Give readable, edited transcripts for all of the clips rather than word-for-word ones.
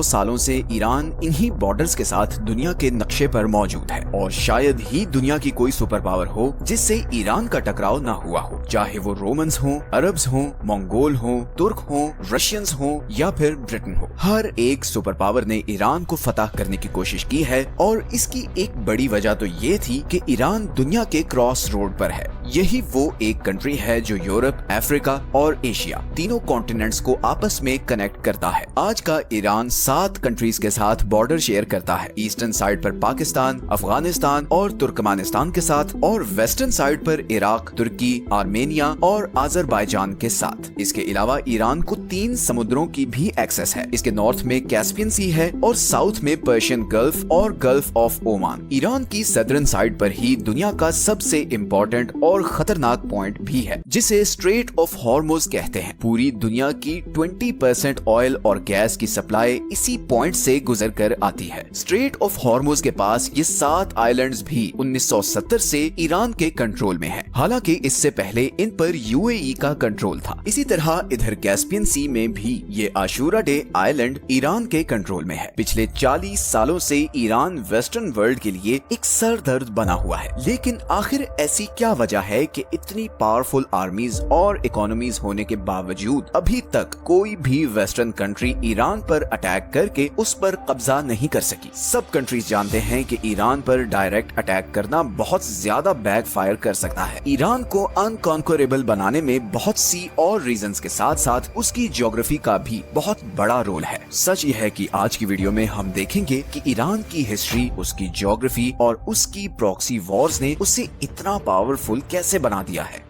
सालों से ईरान इन्हीं बॉर्डर्स के साथ दुनिया के नक्शे पर मौजूद है और शायद ही दुनिया की कोई सुपर पावर हो जिससे ईरान का टकराव ना हुआ हो, चाहे वो रोमन्स हों, अरब्स हों, मंगोल हों, तुर्क हों, रशियंस हों या फिर ब्रिटेन हो। हर एक सुपर पावर ने ईरान को फतह करने की कोशिश की है और इसकी एक बड़ी वजह तो ये थी कि ईरान दुनिया के क्रॉस रोड पर है। यही वो एक कंट्री है जो यूरोप, अफ्रीका और एशिया तीनों कॉन्टिनेंट्स को आपस में कनेक्ट करता है। आज का ईरान 7 कंट्रीज के साथ बॉर्डर शेयर करता है। ईस्टर्न साइड पर पाकिस्तान, अफगानिस्तान और तुर्कमानिस्तान के साथ और वेस्टर्न साइड पर इराक, तुर्की, आर्मेनिया और अजरबैजान के साथ। इसके अलावा ईरान को 3 समुद्रों की भी एक्सेस है। इसके नॉर्थ में कैस्पियन सी है और साउथ में पर्शियन गल्फ और गल्फ ऑफ ओमान। ईरान की सदर्न साइड पर ही दुनिया का सबसे इम्पोर्टेंट और खतरनाक पॉइंट भी है जिसे स्ट्रेट ऑफ हॉर्मुज कहते हैं। पूरी दुनिया की 20% ऑयल और गैस की सप्लाई इसी पॉइंट से गुजर कर आती है। स्ट्रेट ऑफ हॉर्मुज के पास ये 7 आइलैंड्स भी 1970 से ईरान के कंट्रोल में है। हालांकि इससे पहले इन पर यूएई का कंट्रोल था। इसी तरह इधर कैस्पियन सी में भी ये आशूरा डे आइलैंड ईरान के कंट्रोल में है। पिछले 40 सालों से ईरान वेस्टर्न वर्ल्ड के लिए एक सरदर्द बना हुआ है। लेकिन आखिर ऐसी क्या वजह है कि इतनी पावरफुल आर्मीज और इकोनॉमीज होने के बावजूद अभी तक कोई भी वेस्टर्न कंट्री ईरान पर अटैक करके उस पर कब्जा नहीं कर सकी। सब कंट्रीज जानते हैं कि ईरान पर डायरेक्ट अटैक करना बहुत ज्यादा बैकफायर कर सकता है। ईरान को अनकॉन्करेबल बनाने में बहुत सी और रीजंस के साथ साथ उसकी ज्योग्राफी का भी बहुत बड़ा रोल है। सच यह है कि आज की वीडियो में हम देखेंगे कि ईरान की हिस्ट्री, उसकी ज्योग्राफी और उसकी प्रॉक्सी वॉर्स ने उसे इतना पावरफुल कैसे बना दिया है।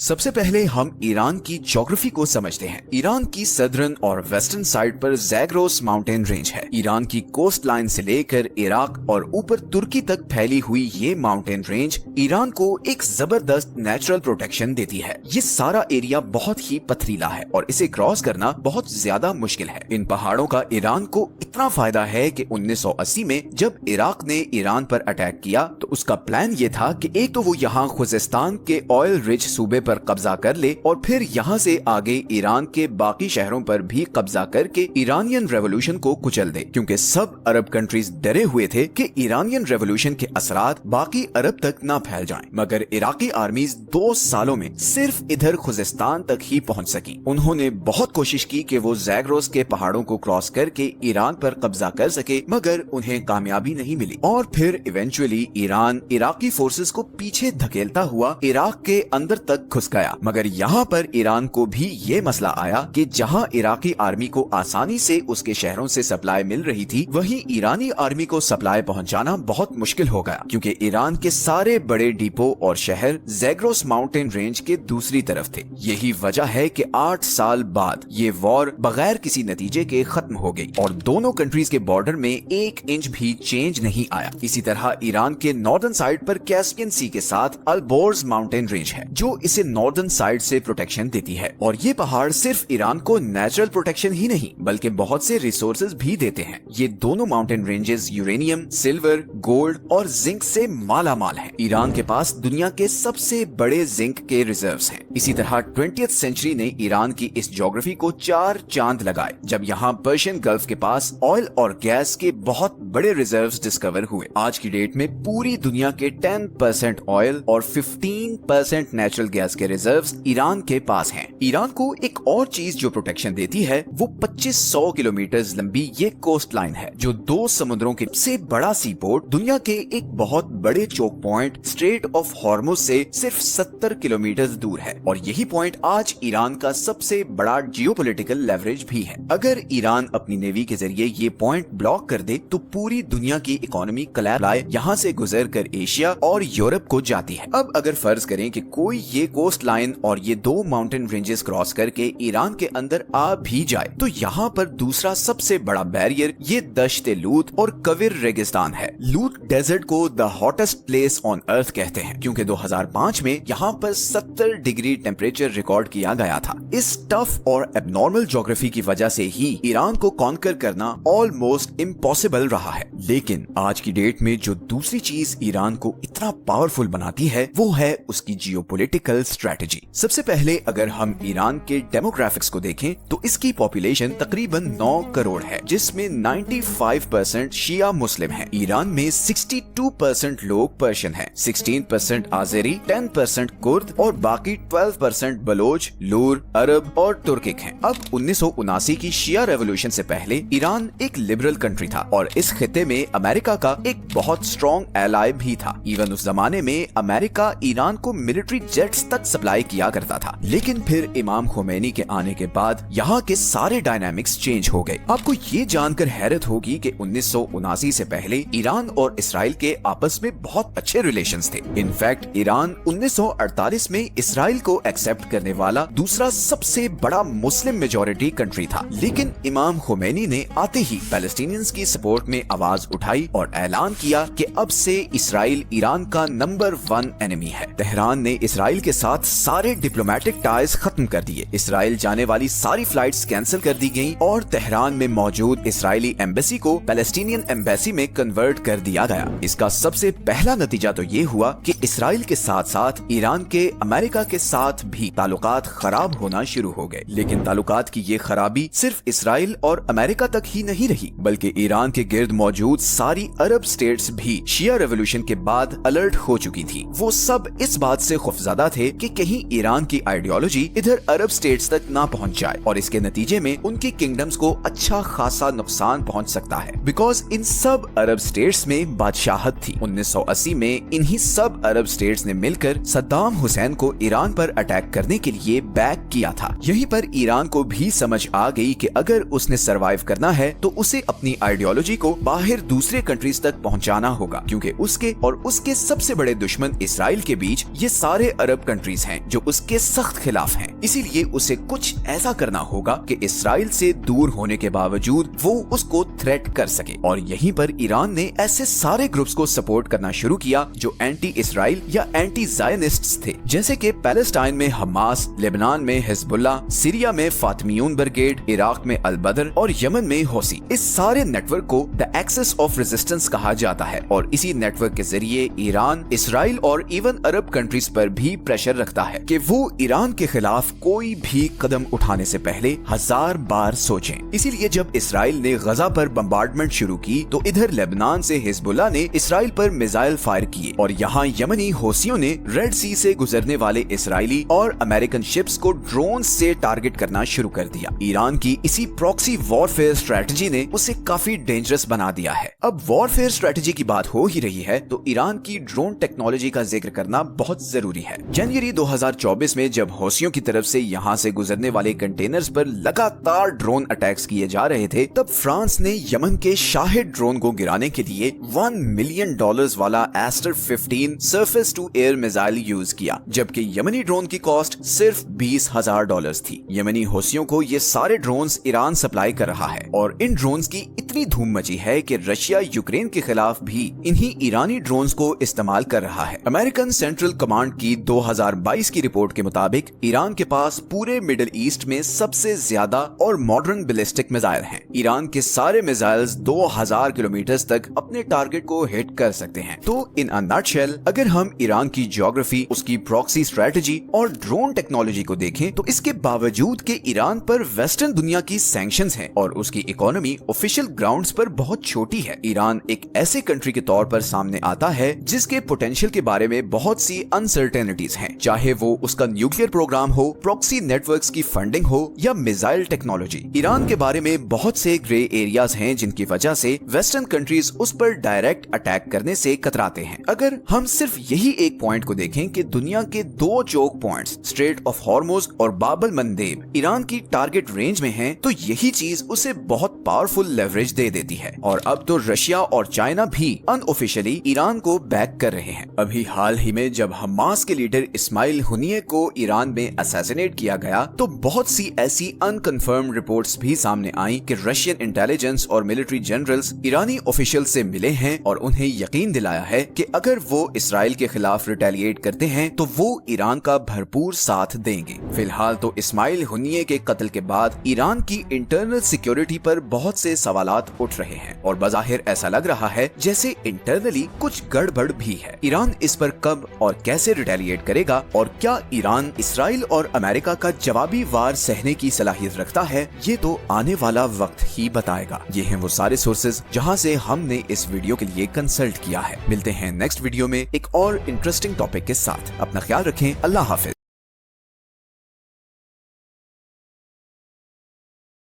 सबसे पहले हम ईरान की ज्योग्राफी को समझते हैं। ईरान की सदर्न और वेस्टर्न साइड पर ज़ैग्रोस माउंटेन रेंज है। ईरान की कोस्ट लाइन से लेकर इराक और ऊपर तुर्की तक फैली हुई ये माउंटेन रेंज ईरान को एक जबरदस्त नेचुरल प्रोटेक्शन देती है। ये सारा एरिया बहुत ही पथरीला है और इसे क्रॉस करना बहुत ज्यादा मुश्किल है। इन पहाड़ों का ईरान को इतना फायदा है कि 1980 में जब इराक ने ईरान पर अटैक किया तो उसका प्लान ये था कि एक तो वो यहाँ खुजिस्तान के ऑयल रिच सूबे पर कब्जा कर ले और फिर यहाँ से आगे ईरान के बाकी शहरों पर भी कब्जा करके ईरानियन रेवोल्यूशन को कुचल दे, क्योंकि सब अरब कंट्रीज डरे हुए थे कि ईरानियन रेवोल्यूशन के असरात बाकी अरब तक ना फैल जाएं। मगर इराकी आर्मीज 2 सालों में सिर्फ इधर खुजिस्तान तक ही पहुंच सकी। उन्होंने बहुत कोशिश की कि वो ज़ैग्रोस के पहाड़ों को क्रॉस करके ईरान पर कब्जा कर सके, मगर उन्हें कामयाबी नहीं मिली और फिर इवेंचुअली ईरान इराकी फोर्सेस को पीछे धकेलता हुआ इराक के अंदर तक घुस गया। मगर यहाँ पर ईरान को भी ये मसला आया कि जहाँ इराकी आर्मी को आसानी से उसके शहरों से सप्लाई मिल रही थी, वहीं ईरानी आर्मी को सप्लाई पहुँचाना बहुत मुश्किल हो गया, क्योंकि ईरान के सारे बड़े डिपो और शहर ज़ैग्रोस माउंटेन रेंज के दूसरी तरफ थे। यही वजह है कि 8 साल बाद ये वॉर बगैर किसी नतीजे के खत्म हो गई और दोनों कंट्रीज के बॉर्डर में 1 इंच भी चेंज नहीं आया। इसी तरह ईरान के नॉर्दर्न साइड पर कैस्पियन सी के साथ अल्बोर्ज माउंटेन रेंज है जो इसे नॉर्दर्न साइड से प्रोटेक्शन देती है। और ये पहाड़ सिर्फ ईरान को नेचुरल प्रोटेक्शन ही नहीं बल्कि बहुत से रिसोर्सेज भी देते हैं। ये दोनों mountain ranges uranium, silver, gold और जिंक से माला माल है। ईरान के पास दुनिया के सबसे बड़े जिंक के रिजर्व्स हैं। इसी तरह 20th सेंचुरी ने ईरान की इस ज्योग्राफी को 4 चांद लगाए जब यहाँ पर्शियन गल्फ के पास ऑयल और गैस के बहुत बड़े रिजर्व्स डिस्कवर हुए। आज की डेट में पूरी दुनिया के 10% ऑयल और 15% नेचुरल गैस के रिजर्व्स ईरान के पास हैं। ईरान को एक और चीज जो प्रोटेक्शन देती है वो 2500 किलोमीटर लंबी ये कोस्ट लाइन है जो 2 समुद्रों के सबसे बड़ा सी पोर्ट, दुनिया के एक बहुत बड़े choke point strait of Hormuz से सिर्फ 70 किलोमीटर दूर है। और यही पॉइंट आज ईरान का सबसे बड़ा जियोपॉलिटिकल लेवरेज भी है। अगर ईरान अपनी नेवी के जरिए ये पॉइंट ब्लॉक कर दे तो पूरी दुनिया की इकोनॉमी कोलैप्स यहाँ से गुजर कर एशिया और यूरोप को जाती है। अब अगर फर्ज करें कि कोई ये कोस्ट लाइन और ये 2 माउंटेन रेंजेस क्रॉस करके ईरान के अंदर आ भी जाए तो यहाँ पर दूसरा सबसे बड़ा बैरियर ये दश्ते लूत और कविर रेगिस्तान है। लूत डेजर्ट को the hottest place on earth कहते हैं क्योंकि 2005 में यहाँ पर 70 डिग्री टेम्परेचर रिकॉर्ड किया गया था। इस टफ और एबनॉर्मल ज्योग्राफी की वजह से ही ईरान को कॉन्कर करना ऑलमोस्ट इम्पॉसिबल रहा है। लेकिन आज की डेट में जो दूसरी चीज ईरान को इतना इतना पावरफुल बनाती है वो है उसकी जियोपॉलिटिकल स्ट्रेटजी। सबसे पहले अगर हम ईरान के डेमोग्राफिक्स को देखें तो इसकी पॉपुलेशन तकरीबन 9 करोड़ है, जिसमें 95% शिया मुस्लिम है। ईरान में 62% लोग पर्शियन हैं, 16% आज़ेरी, 10% कुर्द और बाकी 12% बलोच, लूर, अरब और तुर्किक हैं। अब 1979 की शिया रेवोल्यूशन से पहले ईरान एक लिबरल कंट्री था और इस खित्ते में अमेरिका का एक बहुत स्ट्रॉन्ग एलाय भी था। इवन उस जमाने में अमेरिका ईरान को मिलिट्री जेट्स तक सप्लाई किया करता था। लेकिन फिर इमाम खोमेनी के आने के बाद यहाँ के सारे डायनामिक्स चेंज हो गए। आपको ये जानकर हैरत होगी कि 1979 से पहले ईरान और इसराइल के आपस में बहुत अच्छे रिलेशंस थे। इनफैक्ट ईरान 1948 में इसराइल को एक्सेप्ट करने वाला दूसरा सबसे बड़ा मुस्लिम मेजॉरिटी कंट्री था। लेकिन इमाम खोमेनी ने आते ही पैलेस्टीनियंस की सपोर्ट में आवाज उठाई और ऐलान किया कि अब से इसराइल ईरान का नंबर 1 एनिमी है। तेहरान ने इसराइल के साथ सारे डिप्लोमेटिक टाइज खत्म कर दिए। इसराइल जाने वाली सारी फ्लाइट्स कैंसिल कर दी गईं और तेहरान में मौजूद इसराइली एम्बेसी को पैलेस्टीनियन एम्बेसी में कन्वर्ट कर दिया गया। इसका सबसे पहला नतीजा तो ये हुआ कि इसराइल के साथ साथ ईरान के अमेरिका के साथ भी ताल्लुकात खराब होना शुरू हो गए। लेकिन ताल्लुकात की ये खराबी सिर्फ इसराइल और अमेरिका तक ही नहीं रही, बल्कि ईरान के गिर्द मौजूद सारी अरब स्टेट्स भी शिया रेवोल्यूशन के बाद अलर्ट हो चुकी थी। वो सब इस बात से खौफजदा थे कि कहीं ईरान की आइडियोलॉजी इधर अरब स्टेट्स तक ना पहुंच जाए और इसके नतीजे में उनकी किंगडम्स को अच्छा खासा नुकसान पहुंच सकता है। बिकॉज इन सब अरब स्टेट्स में बादशाहत थी। 1980 में इन्हीं सब अरब स्टेट्स ने मिलकर सद्दाम हुसैन को ईरान पर अटैक करने के लिए बैक किया था। यहीं पर ईरान को भी समझ आ गई कि अगर उसने सरवाइव करना है तो उसे अपनी आइडियोलॉजी को बाहर दूसरे कंट्रीज तक पहुंचाना होगा, क्योंकि उसके और उसके सबसे बड़े दुश्मन इसराइल के बीच ये सारे अरब कंट्रीज हैं जो उसके सख्त खिलाफ हैं। इसीलिए उसे कुछ ऐसा करना होगा कि इसराइल से दूर होने के बावजूद वो उसको थ्रेट कर सके। और यहीं पर ईरान ने ऐसे सारे ग्रुप्स को सपोर्ट करना शुरू किया जो एंटी इसराइल या एंटी ज़ायनिस्ट्स थे, जैसे कि पैलेस्टाइन में हमास, लेबनान में हिजबुल्लाह, सीरिया में फातिमियून ब्रिगेड, इराक में अल बदर और यमन में हौसी। इस सारे नेटवर्क को द एक्सिस ऑफ रेजिस्टेंस कहा जाता है और इसी नेटवर्क के जरिए ईरान इसराइल और इवन अरब कंट्रीज पर भी प्रेशर रखता है कि वो ईरान के खिलाफ कोई भी कदम उठाने से पहले 1000 बार सोचें। इसीलिए जब इसराइल ने गजा पर बम्बार्डमेंट शुरू की तो इधर लेबनान से हिजबुल्लाह ने इसराइल पर मिसाइल फायर किए और यहाँ यमनी हौसियों ने रेड सी से गुजरने वाले इसराइली और अमेरिकन शिप्स को ड्रोन से टारगेट करना शुरू कर दिया। ईरान की इसी प्रॉक्सी वॉरफेयर स्ट्रेटजी ने उसे काफी डेंजरस बना दिया है। अब वॉरफेयर स्ट्रेटजी की बात हो ही रही है तो ईरान की ड्रोन टेक्नोलॉजी का जिक्र करना बहुत जरूरी है। जनवरी 2024 में जब हौसियों की तरफ से यहाँ से गुजरने वाले कंटेनर्स पर लगातार ड्रोन अटैक्स किए जा रहे थे, तब फ्रांस ने यमन के शाहिद ड्रोन को गिराने के लिए $1 मिलियन वाला Aster 15 surface to air missile use किया, जबकि यमनी ड्रोन की कॉस्ट सिर्फ $20,000 थी। यमनी हौसियों को ये सारे ड्रोन्स ईरान सप्लाई कर रहा है और इन ड्रोन्स की इतनी धूम मची है कि रशिया यूक्रेन के खिलाफ भी इन्हीं ईरानी ड्रोन्स को इस्तेमाल कर रहा है। अमेरिकन सेंट्रल कमांड की 2022 की रिपोर्ट के मुताबिक ईरान के पास पूरे मिडिल ईस्ट में सबसे ज्यादा और मॉडर्न बैलिस्टिक मिसाइल हैं। ईरान के सारे मिसाइल्स 2000 किलोमीटर तक अपने टारगेट को हिट कर सकते हैं। तो इन अ नटशेल अगर हम ईरान की ज्योग्राफी, उसकी प्रॉक्सी स्ट्रेटजी और ड्रोन टेक्नोलॉजी को देखें तो इसके बावजूद कि ईरान पर वेस्टर्न दुनिया की सैंक्शंस हैं और उसकी इकोनॉमी ऑफिशियल ग्राउंड्स पर बहुत छोटी है, ईरान एक ऐसे कंट्री के तौर पर सामने आता है जिसके पोटेंशियल के बारे में बहुत सी अनसर्टेनिटीज हैं, चाहे वो उसका न्यूक्लियर प्रोग्राम हो, प्रॉक्सी नेटवर्क्स की फंडिंग हो या मिसाइल टेक्नोलॉजी। ईरान के बारे में बहुत से ग्रे एरियाज हैं जिनकी वजह से वेस्टर्न कंट्रीज उस पर डायरेक्ट अटैक करने से कतराते हैं। अगर हम सिर्फ यही एक पॉइंट को देखें कि दुनिया के 2 choke points strait of Hormuz और बाब अल मंदेब ईरान की टारगेट रेंज में हैं, तो यही चीज उसे बहुत पावरफुल लेवरेज दे देती है। और अब तो रशिया और चाइना भी अनऑफिशियली ईरान को बैक कर रहे हैं। अभी हाल ही में जब हमास के लीडर इस्माइल हुनिये को ईरान में असैसिनेट किया गया तो बहुत सी ऐसी अनकन्फर्म रिपोर्ट्स भी सामने आई कि रशियन इंटेलिजेंस और मिलिट्री जनरल्स ईरानी ऑफिशियल से मिले हैं और उन्हें यकीन दिलाया है कि अगर वो इसराइल के खिलाफ रिटेलिएट करते हैं तो वो ईरान का भरपूर साथ देंगे। फिलहाल तो इस्माइल हुनिये के कत्ल के बाद ईरान की इंटरनल सिक्योरिटी पर बहुत से सवालात सवालात उठ रहे हैं और बज़ाहिर ऐसा लग रहा है जैसे इंटरनली कुछ गड़बड़ भी है। ईरान इस पर कब और कैसे रिटेलिएट करेगा और क्या ईरान इसराइल और अमेरिका का जवाबी वार सहने की सलाहियत रखता है, ये तो आने वाला वक्त ही बताएगा। ये हैं वो सारे सोर्सेज जहां से हमने इस वीडियो के लिए कंसल्ट किया है। मिलते हैं नेक्स्ट वीडियो में एक और इंटरेस्टिंग टॉपिक के साथ। अपना ख्याल रखें। अल्लाह हाफिज।